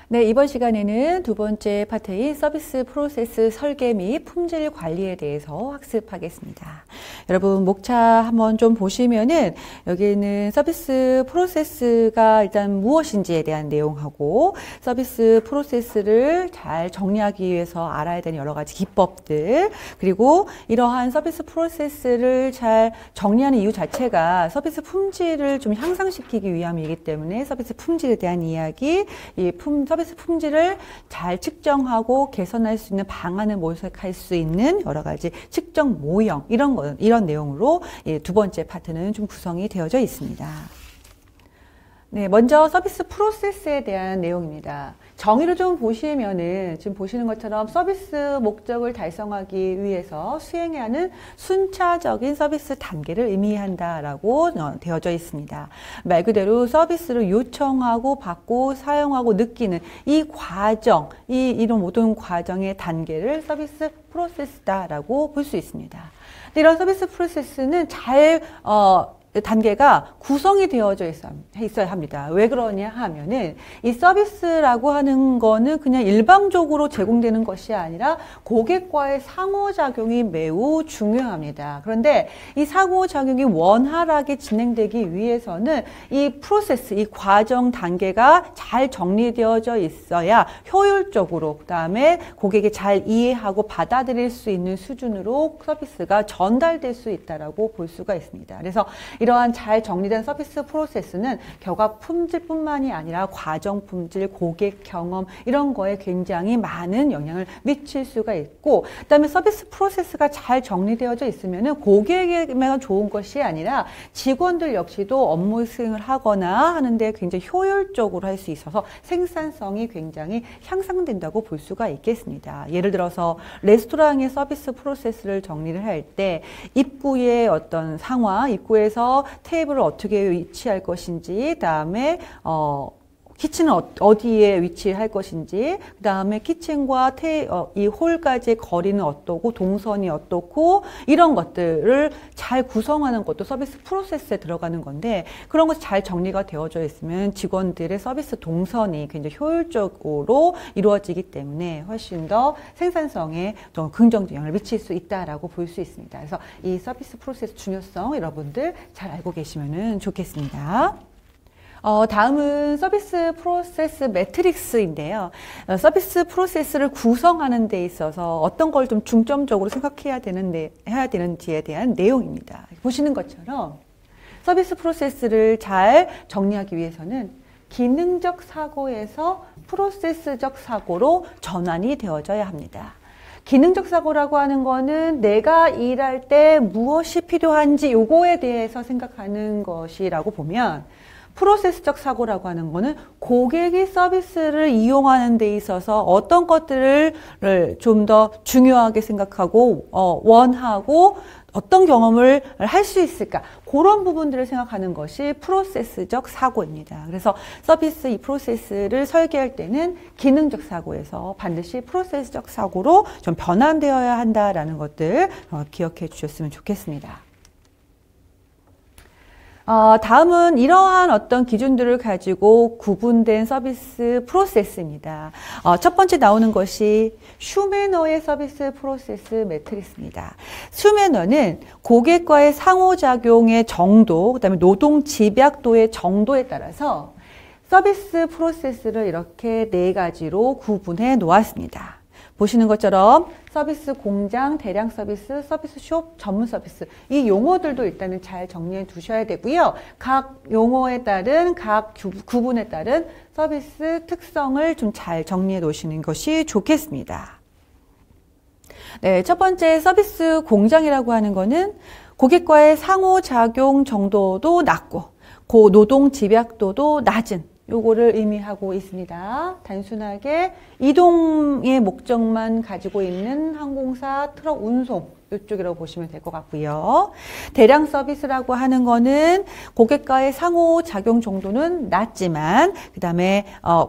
네, 이번 시간에는 두 번째 파트인 서비스 프로세스 설계 및 품질 관리에 대해서 학습하겠습니다. 여러분 목차 한번 좀 보시면은 여기는 서비스 프로세스가 일단 무엇인지에 대한 내용하고 서비스 프로세스를 잘 정리하기 위해서 알아야 되는 여러 가지 기법들, 그리고 이러한 서비스 프로세스를 잘 정리하는 이유 자체가 서비스 품질을 좀 향상시키기 위함이기 때문에 서비스 품질에 대한 이야기, 서비스 품질을 잘 측정하고 개선할 수 있는 방안을 모색할 수 있는 여러 가지 측정 모형, 이런 내용으로 두 번째 파트는 좀 구성이 되어져 있습니다. 네, 먼저 서비스 프로세스에 대한 내용입니다. 정의를 좀 보시면은 지금 보시는 것처럼 서비스 목적을 달성하기 위해서 수행해야 하는 순차적인 서비스 단계를 의미한다라고 되어져 있습니다. 말 그대로 서비스를 요청하고 받고 사용하고 느끼는 이 과정, 이런 모든 과정의 단계를 서비스 프로세스다라고 볼 수 있습니다. 근데 이런 서비스 프로세스는 단계가 구성이 되어져 있어야 합니다. 왜 그러냐 하면은 이 서비스라고 하는 거는 그냥 일방적으로 제공되는 것이 아니라 고객과의 상호작용이 매우 중요합니다. 그런데 이 상호작용이 원활하게 진행되기 위해서는 이 프로세스, 이 과정 단계가 잘 정리되어져 있어야 효율적으로, 그다음에 고객이 잘 이해하고 받아들일 수 있는 수준으로 서비스가 전달될 수 있다라고 볼 수가 있습니다. 그래서 이러한 잘 정리된 서비스 프로세스는 결과 품질뿐만이 아니라 과정 품질, 고객 경험 이런 거에 굉장히 많은 영향을 미칠 수가 있고, 그다음에 서비스 프로세스가 잘 정리되어져 있으면은 고객에게만 좋은 것이 아니라 직원들 역시도 업무 수행을 하거나 하는데 굉장히 효율적으로 할 수 있어서 생산성이 굉장히 향상된다고 볼 수가 있겠습니다. 예를 들어서 레스토랑의 서비스 프로세스를 정리를 할 때 입구의 어떤 상황, 입구에서 테이블을 어떻게 위치할 것인지, 그다음에 키친은 어디에 위치할 것인지, 그 다음에 키친과 이 홀까지의 거리는 어떻고, 동선이 어떻고, 이런 것들을 잘 구성하는 것도 서비스 프로세스에 들어가는 건데, 그런 것이 잘 정리가 되어져 있으면 직원들의 서비스 동선이 굉장히 효율적으로 이루어지기 때문에 훨씬 더 생산성에 더 긍정적 영향을 미칠 수 있다라고 볼 수 있습니다. 그래서 이 서비스 프로세스 중요성 여러분들 잘 알고 계시면 좋겠습니다. 다음은 서비스 프로세스 매트릭스인데요. 서비스 프로세스를 구성하는 데 있어서 어떤 걸 좀 중점적으로 생각해야 되는지에 대한 내용입니다. 보시는 것처럼 서비스 프로세스를 잘 정리하기 위해서는 기능적 사고에서 프로세스적 사고로 전환이 되어져야 합니다. 기능적 사고라고 하는 거는 내가 일할 때 무엇이 필요한지 요거에 대해서 생각하는 것이라고 보면, 프로세스적 사고라고 하는 거는 고객이 서비스를 이용하는 데 있어서 어떤 것들을 좀 더 중요하게 생각하고 원하고 어떤 경험을 할 수 있을까, 그런 부분들을 생각하는 것이 프로세스적 사고입니다. 그래서 서비스 이 프로세스를 설계할 때는 기능적 사고에서 반드시 프로세스적 사고로 좀 변환되어야 한다라는 것들 기억해 주셨으면 좋겠습니다. 다음은 이러한 어떤 기준들을 가지고 구분된 서비스 프로세스입니다. 첫 번째 나오는 것이 슈메너의 서비스 프로세스 매트릭스입니다. 슈메너는 고객과의 상호작용의 정도, 그다음에 노동 집약도의 정도에 따라서 서비스 프로세스를 이렇게 4가지로 구분해 놓았습니다. 보시는 것처럼 서비스 공장, 대량 서비스, 서비스숍, 전문 서비스, 이 용어들도 일단은 잘 정리해 두셔야 되고요. 각 용어에 따른, 각 구분에 따른 서비스 특성을 좀 잘 정리해 놓으시는 것이 좋겠습니다. 네, 첫 번째 서비스 공장이라고 하는 거는 고객과의 상호작용 정도도 낮고 노동 집약도도 낮은 요거를 의미하고 있습니다. 단순하게 이동의 목적만 가지고 있는 항공사, 트럭 운송 이쪽이라고 보시면 될 것 같고요. 대량 서비스라고 하는 거는 고객과의 상호작용 정도는 낮지만 그 다음에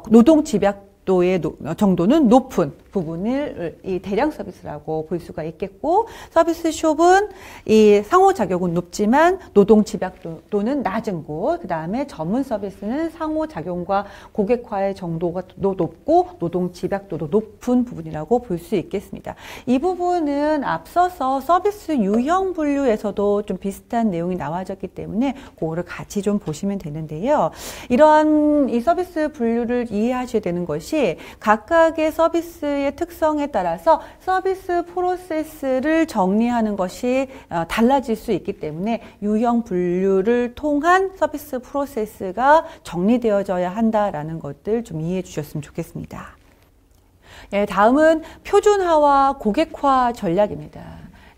노동 집약도의 정도는 높은 부분을 이 대량 서비스라고 볼 수가 있겠고, 서비스 숍은 이 상호작용은 높지만 노동 집약도는 낮은 곳, 그 다음에 전문 서비스는 상호작용과 고객화의 정도가 높고 노동 집약도도 높은 부분이라고 볼 수 있겠습니다. 이 부분은 앞서서 서비스 유형 분류에서도 좀 비슷한 내용이 나와졌기 때문에 그거를 같이 좀 보시면 되는데요. 이러한 이 서비스 분류를 이해하셔야 되는 것이 각각의 서비스의 특성에 따라서 서비스 프로세스를 정리하는 것이 달라질 수 있기 때문에 유형 분류를 통한 서비스 프로세스가 정리되어져야 한다라는 것들 좀 이해해 주셨으면 좋겠습니다. 예, 다음은 표준화와 고객화 전략입니다.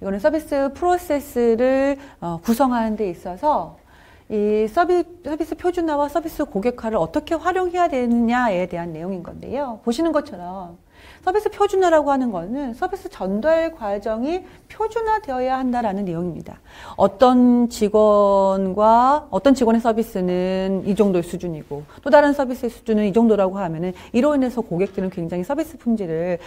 이거는 서비스 프로세스를 구성하는 데 있어서 이 서비스 표준화와 서비스 고객화를 어떻게 활용해야 되느냐에 대한 내용인 건데요. 보시는 것처럼 서비스 표준화라고 하는 것은 서비스 전달 과정이 표준화되어야 한다라는 내용입니다. 어떤 직원의 서비스는 이 정도의 수준이고 또 다른 서비스의 수준은 이 정도라고 하면은 이로 인해서 고객들은 굉장히 서비스 품질을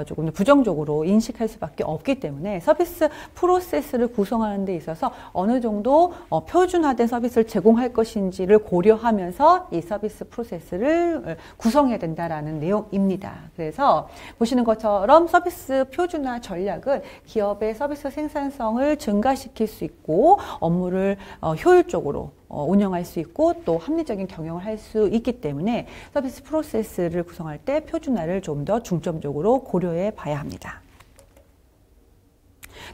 조금 더 부정적으로 인식할 수밖에 없기 때문에 서비스 프로세스를 구성하는 데 있어서 어느 정도 표준화된 서비스를 제공할 것인지를 고려하면서 이 서비스 프로세스를 구성해야 된다라는 내용입니다. 그래서 보시는 것처럼 서비스 표준화 전략은 기업의 서비스 생산성을 증가시킬 수 있고 업무를 효율적으로 운영할 수 있고 또 합리적인 경영을 할 수 있기 때문에 서비스 프로세스를 구성할 때 표준화를 좀 더 중점적으로 고려해 봐야 합니다.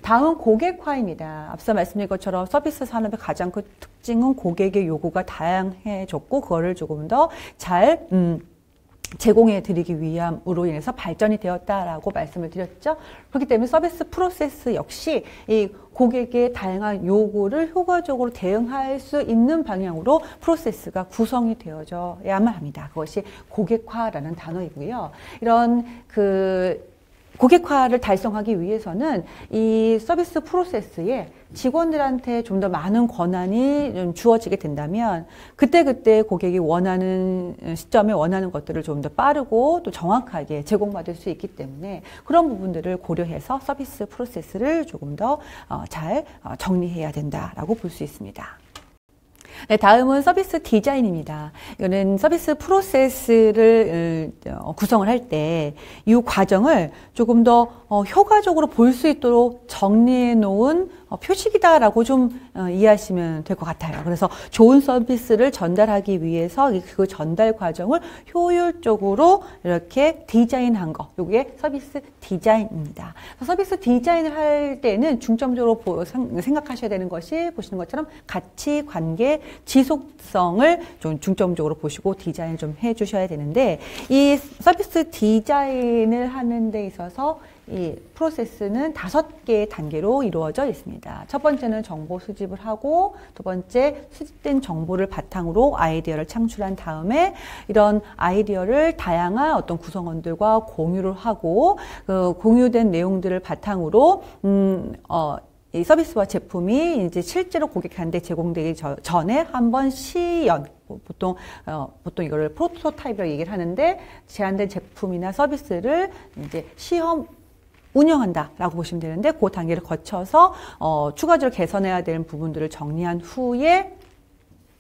다음은 고객화입니다. 앞서 말씀드린 것처럼 서비스 산업의 가장 큰 특징은 고객의 요구가 다양해졌고 그거를 조금 더 잘 제공해 드리기 위함으로 인해서 발전이 되었다라고 말씀을 드렸죠. 그렇기 때문에 서비스 프로세스 역시 이 고객의 다양한 요구를 효과적으로 대응할 수 있는 방향으로 프로세스가 구성이 되어져야만 합니다. 그것이 고객화라는 단어이고요. 이런 고객화를 달성하기 위해서는 이 서비스 프로세스에 직원들한테 좀 더 많은 권한이 좀 주어지게 된다면 그때그때 고객이 원하는 시점에 원하는 것들을 좀 더 빠르고 또 정확하게 제공받을 수 있기 때문에 그런 부분들을 고려해서 서비스 프로세스를 조금 더 잘 정리해야 된다라고 볼 수 있습니다. 네, 다음은 서비스 디자인입니다. 이거는 서비스 프로세스를 구성을 할 때 이 과정을 조금 더 효과적으로 볼 수 있도록 정리해 놓은 표식이다라고 좀 이해하시면 될 것 같아요. 그래서 좋은 서비스를 전달하기 위해서 그 전달 과정을 효율적으로 이렇게 디자인한 거, 이게 서비스 디자인입니다. 서비스 디자인을 할 때는 중점적으로 생각하셔야 되는 것이 보시는 것처럼 가치, 관계, 지속성을 좀 중점적으로 보시고 디자인을 좀 해주셔야 되는데 이 서비스 디자인을 하는 데 있어서 이 프로세스는 5개의 단계로 이루어져 있습니다. 첫 번째는 정보 수집을 하고 두 번째 수집된 정보를 바탕으로 아이디어를 창출한 다음에 이런 아이디어를 다양한 어떤 구성원들과 공유를 하고 그 공유된 내용들을 바탕으로 이 서비스와 제품이 이제 실제로 고객한테 제공되기 전에 한번 시연, 보통 이거를 프로토타입이라고 얘기를 하는데 제한된 제품이나 서비스를 이제 시험 운영한다라고 보시면 되는데 그 단계를 거쳐서 추가적으로 개선해야 되는 부분들을 정리한 후에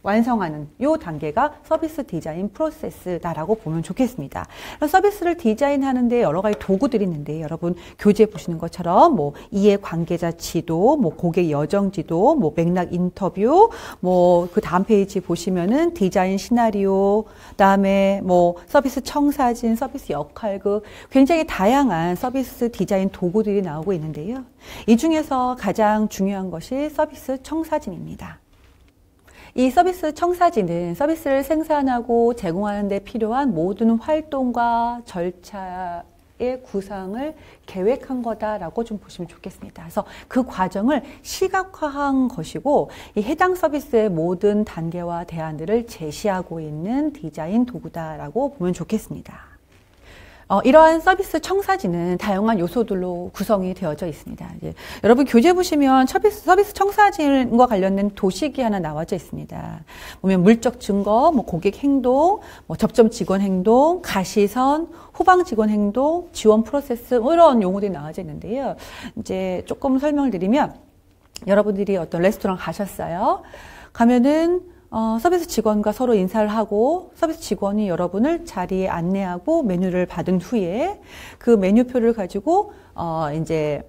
완성하는 이 단계가 서비스 디자인 프로세스다라고 보면 좋겠습니다. 서비스를 디자인하는 데 여러 가지 도구들이 있는데 여러분 교재에 보시는 것처럼 뭐 이해 관계자 지도, 뭐 고객 여정 지도, 뭐 맥락 인터뷰, 뭐 그 다음 페이지 보시면은 디자인 시나리오, 그다음에 뭐 서비스 청사진, 서비스 역할극, 굉장히 다양한 서비스 디자인 도구들이 나오고 있는데요. 이 중에서 가장 중요한 것이 서비스 청사진입니다. 이 서비스 청사진은 서비스를 생산하고 제공하는 데 필요한 모든 활동과 절차의 구상을 계획한 거다라고 좀 보시면 좋겠습니다. 그래서 그 과정을 시각화한 것이고 이 해당 서비스의 모든 단계와 대안들을 제시하고 있는 디자인 도구다라고 보면 좋겠습니다. 이러한 서비스 청사진은 다양한 요소들로 구성이 되어져 있습니다. 이제 여러분 교재 보시면 서비스 청사진과 관련된 도식이 하나 나와져 있습니다. 보면 물적 증거, 뭐 고객 행동, 뭐 접점 직원 행동, 가시선, 후방 직원 행동, 지원 프로세스 뭐 이런 용어들이 나와져 있는데요. 이제 조금 설명을 드리면 여러분들이 어떤 레스토랑 가셨어요. 가면은 서비스 직원과 서로 인사를 하고 서비스 직원이 여러분을 자리에 안내하고 메뉴를 받은 후에 그 메뉴표를 가지고 이제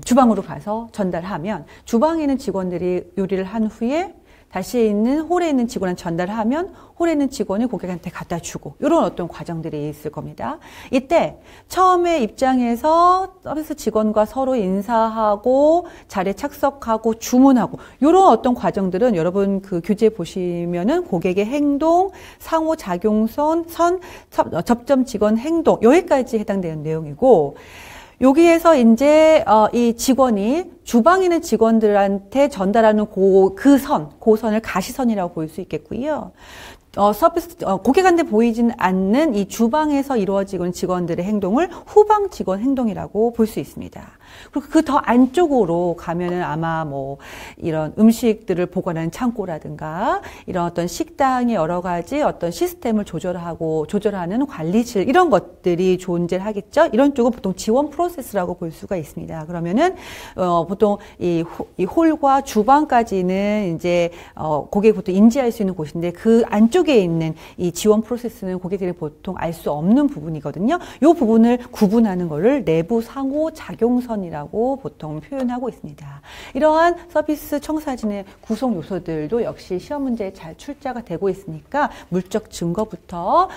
주방으로 가서 전달하면 주방에 있는 직원들이 요리를 한 후에 다시 있는 홀에 있는 직원한테 전달하면 홀에 있는 직원이 고객한테 갖다 주고 이런 어떤 과정들이 있을 겁니다. 이때 처음에 입장에서 서비스 직원과 서로 인사하고 자리에 착석하고 주문하고 이런 어떤 과정들은 여러분 그 교재 보시면은 고객의 행동, 상호작용선, 접점 직원 행동 여기까지 해당되는 내용이고 여기에서 이제 이 직원이 주방에 있는 직원들한테 전달하는 고선을 가시선이라고 볼 수 있겠고요. 고객한테 보이진 않는 이 주방에서 이루어지는 직원들의 행동을 후방 직원 행동이라고 볼 수 있습니다. 그리고 그 더 안쪽으로 가면은 아마 뭐 이런 음식들을 보관하는 창고라든가 이런 어떤 식당의 여러 가지 어떤 시스템을 조절하는 관리실 이런 것들이 존재를 하겠죠. 이런 쪽은 보통 지원 프로세스라고 볼 수가 있습니다. 그러면은 보통 이 홀과 주방까지는 이제 고객이 보통 인지할 수 있는 곳인데 그 안쪽에 있는 이 지원 프로세스는 고객들이 보통 알 수 없는 부분이거든요. 이 부분을 구분하는 것을 내부 상호 작용선이라고 보통 표현하고 있습니다. 이러한 서비스 청사진의 구성 요소들도 역시 시험 문제에 잘 출제가 되고 있으니까 물적 증거부터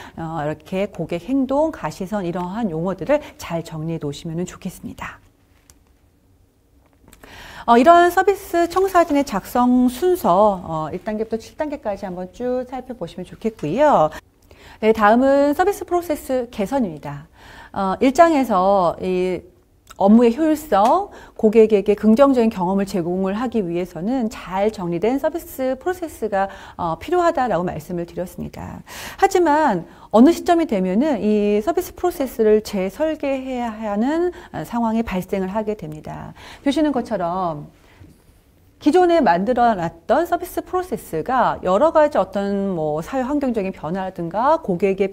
이렇게 고객 행동, 가시선 이러한 용어들을 잘 정리해 놓으시면 좋겠습니다. 이런 서비스 청사진의 작성 순서 1단계부터 7단계까지 한번 쭉 살펴보시면 좋겠고요. 네, 다음은 서비스 프로세스 개선입니다. 1장에서 이 업무의 효율성, 고객에게 긍정적인 경험을 제공을 하기 위해서는 잘 정리된 서비스 프로세스가 필요하다라고 말씀을 드렸습니다. 하지만 어느 시점이 되면은 이 서비스 프로세스를 재설계해야 하는 상황이 발생을 하게 됩니다. 보시는 것처럼 기존에 만들어놨던 서비스 프로세스가 여러 가지 어떤 뭐 사회 환경적인 변화라든가 고객의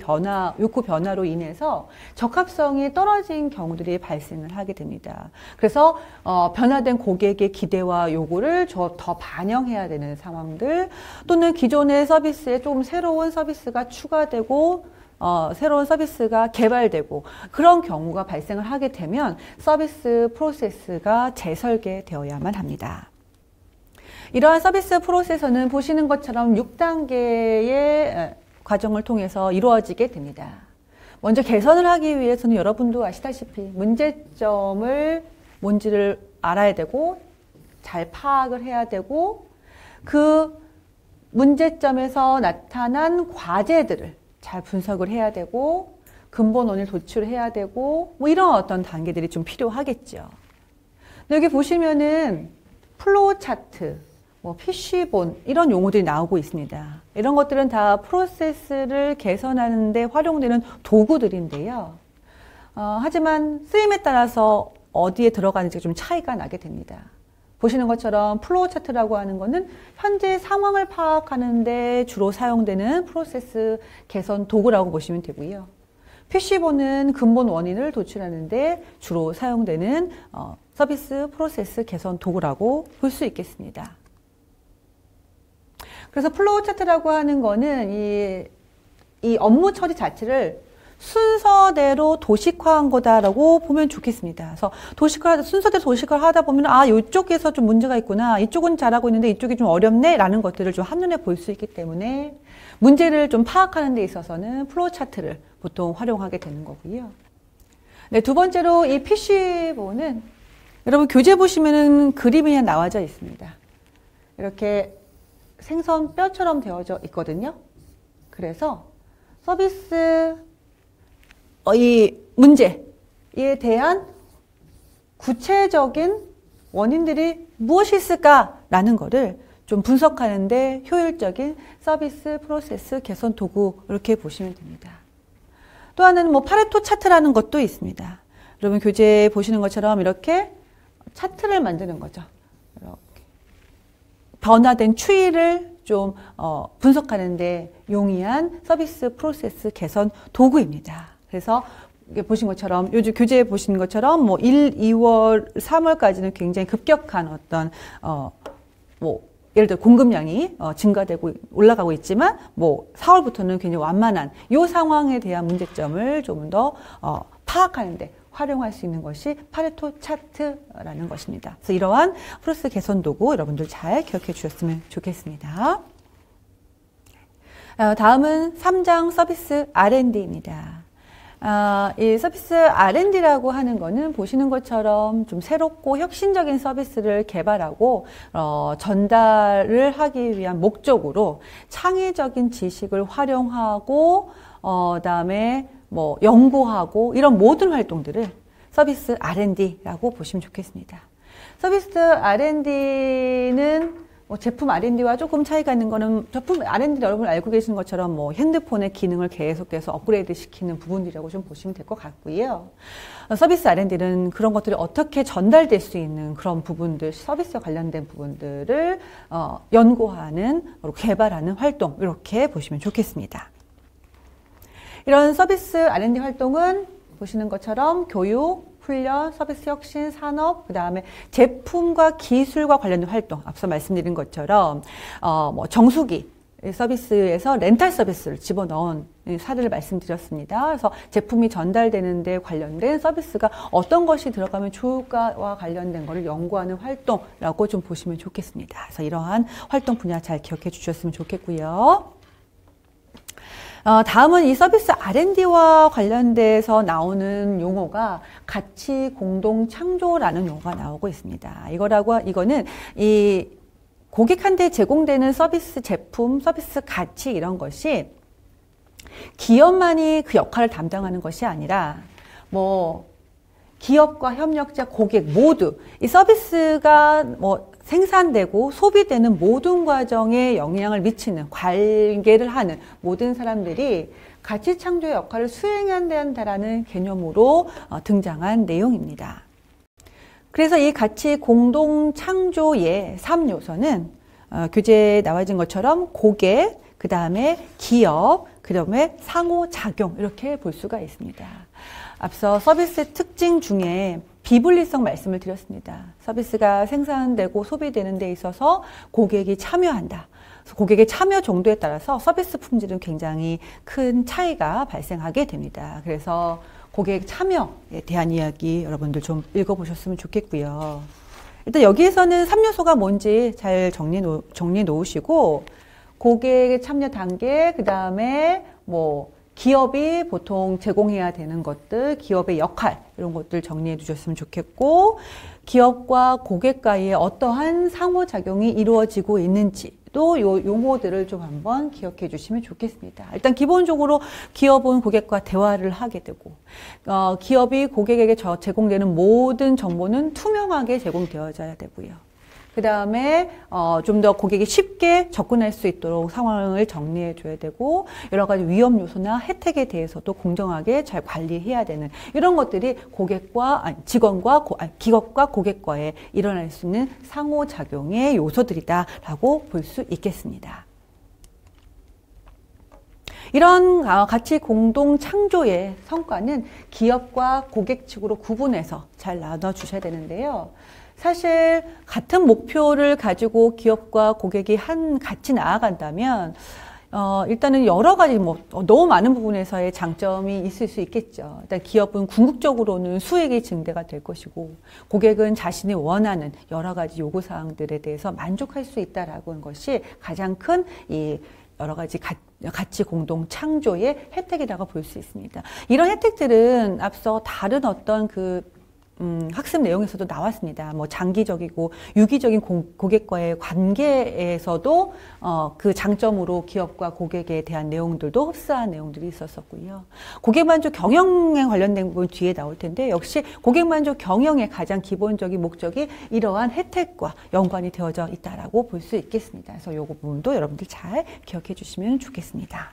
요구 변화로 인해서 적합성이 떨어진 경우들이 발생을 하게 됩니다. 그래서 변화된 고객의 기대와 요구를 더 반영해야 되는 상황들 또는 기존의 서비스에 조금 새로운 서비스가 추가되고 새로운 서비스가 개발되고 그런 경우가 발생을 하게 되면 서비스 프로세스가 재설계되어야만 합니다. 이러한 서비스 프로세서는 보시는 것처럼 6단계의 과정을 통해서 이루어지게 됩니다. 먼저 개선을 하기 위해서는 여러분도 아시다시피 문제점을 뭔지를 알아야 되고 잘 파악을 해야 되고 그 문제점에서 나타난 과제들을 잘 분석을 해야 되고 근본 원인을 도출해야 되고 뭐 이런 어떤 단계들이 좀 필요하겠죠. 여기 보시면은 플로우 차트, 뭐 PC본 이런 용어들이 나오고 있습니다. 이런 것들은 다 프로세스를 개선하는 데 활용되는 도구들인데요. 하지만 쓰임에 따라서 어디에 들어가는지 좀 차이가 나게 됩니다. 보시는 것처럼 플로우 차트라고 하는 거는 현재 상황을 파악하는 데 주로 사용되는 프로세스 개선 도구라고 보시면 되고요. PC본은 근본 원인을 도출하는 데 주로 사용되는 서비스 프로세스 개선 도구라고 볼 수 있겠습니다. 그래서 플로우 차트라고 하는 거는 이 업무 처리 자체를 순서대로 도식화한 거다라고 보면 좋겠습니다. 그래서 순서대로 도식화를 하다 보면 이쪽에서 좀 문제가 있구나. 이쪽은 잘하고 있는데 이쪽이 좀 어렵네 라는 것들을 좀 한눈에 볼 수 있기 때문에 문제를 좀 파악하는 데 있어서는 플로우 차트를 보통 활용하게 되는 거고요. 네, 두 번째로 이 PC본은 여러분 교재 보시면은 그림이 나와져 있습니다. 이렇게 생선 뼈처럼 되어져 있거든요. 그래서 서비스 이 문제에 대한 구체적인 원인들이 무엇이 있을까라는 거를 좀 분석하는데 효율적인 서비스 프로세스 개선 도구 이렇게 보시면 됩니다. 또 하나는 뭐 파레토 차트라는 것도 있습니다. 여러분 교재 보시는 것처럼 이렇게 차트를 만드는 거죠. 이렇게 변화된 추이를 좀 분석하는 데 용이한 서비스 프로세스 개선 도구입니다. 그래서 보신 것처럼 요즘 교재에 보시는 것처럼 뭐 1, 2월, 3월까지는 굉장히 급격한 어떤 뭐 예를 들어 공급량이 증가되고 올라가고 있지만 뭐 4월부터는 굉장히 완만한 이 상황에 대한 문제점을 좀 더 파악하는데 활용할 수 있는 것이 파레토 차트라는 것입니다. 그래서 이러한 프로세스 개선 도구 여러분들 잘 기억해 주셨으면 좋겠습니다. 다음은 3장 서비스 R&D입니다. 이 서비스 R&D라고 하는 거는 보시는 것처럼 좀 새롭고 혁신적인 서비스를 개발하고 전달을 하기 위한 목적으로 창의적인 지식을 활용하고 그다음에 뭐 연구하고 이런 모든 활동들을 서비스 R&D라고 보시면 좋겠습니다. 서비스 R&D는 뭐 제품 R&D와 조금 차이가 있는 거는 제품 R&D 여러분 알고 계시는 것처럼 뭐 핸드폰의 기능을 계속해서 업그레이드 시키는 부분이라고 좀 보시면 될 것 같고요. 서비스 R&D는 그런 것들이 어떻게 전달될 수 있는 그런 부분들, 서비스와 관련된 부분들을 연구하는, 개발하는 활동 이렇게 보시면 좋겠습니다. 이런 서비스 R&D 활동은 보시는 것처럼 교육, 훈련, 서비스 혁신, 산업, 그 다음에 제품과 기술과 관련된 활동, 앞서 말씀드린 것처럼 뭐 정수기 서비스에서 렌탈 서비스를 집어넣은 사례를 말씀드렸습니다. 그래서 제품이 전달되는 데 관련된 서비스가 어떤 것이 들어가면 좋을까와 관련된 것을 연구하는 활동이라고 좀 보시면 좋겠습니다. 그래서 이러한 활동 분야 잘 기억해 주셨으면 좋겠고요. 다음은 이 서비스 R&D와 관련돼서 나오는 용어가 가치 공동 창조라는 용어가 나오고 있습니다. 이거는 이 고객한테 제공되는 서비스 제품, 서비스 가치 이런 것이 기업만이 그 역할을 담당하는 것이 아니라 뭐 기업과 협력자, 고객 모두 이 서비스가 뭐 생산되고 소비되는 모든 과정에 영향을 미치는 관계를 하는 모든 사람들이 가치 창조의 역할을 수행해야 된다는 개념으로 등장한 내용입니다. 그래서 이 가치 공동 창조의 3요소는 교재에 나와진 것처럼 고객, 그 다음에 기업, 그 다음에 상호작용 이렇게 볼 수가 있습니다. 앞서 서비스의 특징 중에 비분리성 말씀을 드렸습니다. 서비스가 생산되고 소비되는 데 있어서 고객이 참여한다. 고객의 참여 정도에 따라서 서비스 품질은 굉장히 큰 차이가 발생하게 됩니다. 그래서 고객 참여에 대한 이야기 여러분들 좀 읽어보셨으면 좋겠고요. 일단 여기에서는 3요소가 뭔지 잘 정리해 놓으시고 고객의 참여 단계, 그 다음에 뭐 기업이 보통 제공해야 되는 것들, 기업의 역할 이런 것들 정리해 두셨으면 좋겠고 기업과 고객과의 어떠한 상호작용이 이루어지고 있는지 또 요 용어들을 좀 한번 기억해 주시면 좋겠습니다. 일단 기본적으로 기업은 고객과 대화를 하게 되고 기업이 고객에게 제공되는 모든 정보는 투명하게 제공되어져야 되고요. 그 다음에 좀 더 고객이 쉽게 접근할 수 있도록 상황을 정리해 줘야 되고 여러 가지 위험 요소나 혜택에 대해서도 공정하게 잘 관리해야 되는 이런 것들이 기업과 고객과의 일어날 수 있는 상호작용의 요소들이다라고 볼 수 있겠습니다. 이런 가치 공동 창조의 성과는 기업과 고객 측으로 구분해서 잘 나눠 주셔야 되는데요. 사실 같은 목표를 가지고 기업과 고객이 같이 나아간다면 일단은 여러 가지 너무 많은 부분에서의 장점이 있을 수 있겠죠. 일단 기업은 궁극적으로는 수익이 증대가 될 것이고 고객은 자신이 원하는 여러 가지 요구사항들에 대해서 만족할 수 있다라는 것이 가장 큰 이 여러 가지 가치 공동 창조의 혜택이라고 볼 수 있습니다. 이런 혜택들은 앞서 다른 어떤 학습 내용에서도 나왔습니다. 뭐 장기적이고 유기적인 고객과의 관계에서도 그 장점으로 기업과 고객에 대한 내용들도 흡사한 내용들이 있었었고요. 고객만족 경영에 관련된 부분 뒤에 나올 텐데 역시 고객만족 경영의 가장 기본적인 목적이 이러한 혜택과 연관이 되어져 있다라고 볼 수 있겠습니다. 그래서 이 부분도 여러분들 잘 기억해 주시면 좋겠습니다.